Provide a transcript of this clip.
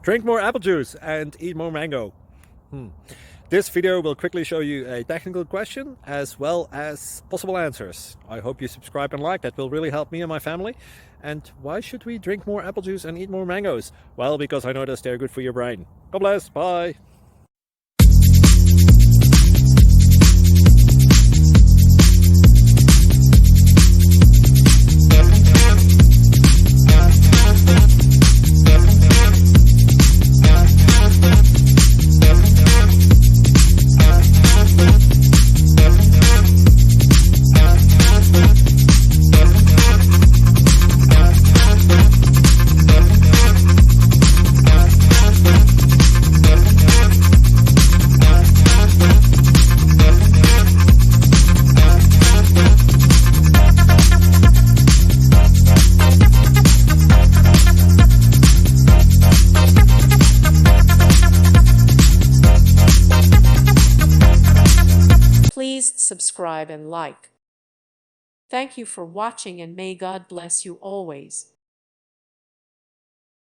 Drink more apple juice and eat more mango. This video will quickly show you a technical question as well as possible answers. I hope you subscribe and like, that will really help me and my family. And why should we drink more apple juice and eat more mangoes? Well, because I noticed they're good for your brain. God bless, bye. Please subscribe and like. Thank you for watching, and may God bless you always.